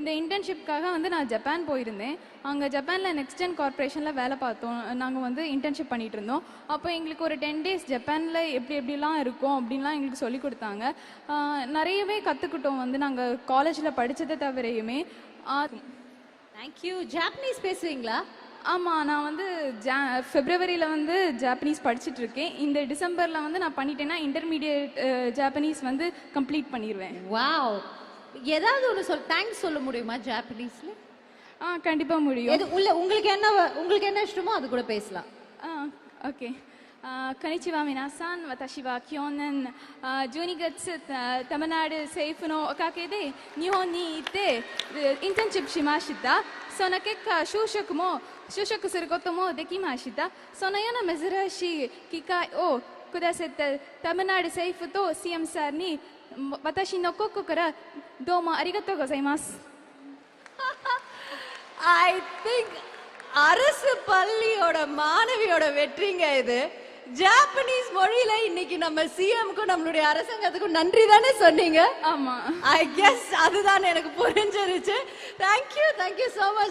இந்த இன்டர்ன்ஷிப்காக வந்து நான் ஜப்பான் போயிருந்தேன். அங்கே ஜப்பானில் நெக்ஸ்ட் கார்பரேஷனில் வேலை பார்த்தோம். நாங்கள் வந்து இன்டர்ன்ஷிப் பண்ணிகிட்டு இருந்தோம். அப்போ எங்களுக்கு ஒரு 10 days ஜப்பானில் எப்படிலாம் இருக்கும் அப்படின்லாம் எங்களுக்கு சொல்லி கொடுத்தாங்க. நிறையவே கற்றுக்கிட்டோம் வந்து நாங்கள் காலேஜில் படித்ததை தவிரையுமே. தேங்க்யூ. ஜாப்பனீஸ் பேசுவீங்களா? ஆமாம், நான் வந்து ஃபெப்ரவரியில் வந்து ஜாப்பனீஸ் படிச்சுட்டு இருக்கேன். இந்த டிசம்பரில் வந்து நான் பண்ணிட்டேன்னா இன்டர்மீடியட் ஜாப்பனீஸ் வந்து கம்ப்ளீட் பண்ணிடுவேன். வாவ். ஏதாவது ஒன்று தேங்க்ஸ் சொல்ல முடியுமா ஜாப்பனீஸில்? கண்டிப்பாக முடியும். உங்களுக்கு என்ன இஷ்டமோ அது கூட பேசலாம். ஓகே. こんにちは皆さん。私は去年12月タマナール政府のおかげで日本に行ってインターンシップしました。その結果就職することもできました。そのような珍しい機会をくださったタマナール政府と CM さんに私の心からどうもありがとうございます。I think அரசு பள்ளியோட மாணவியோட வெற்றிங்க இது. ஜாப்பனீஸ் மொழியில இன்னைக்கு நம்ம சிஎம்க்கும் நம்மளுடைய அரசாங்கத்துக்கும் நன்றி தானே சொன்னீங்க? ஆமா, ஐ கெஸ் அதுதான் எனக்கு புரிஞ்சிருச்சு. Thank you so much.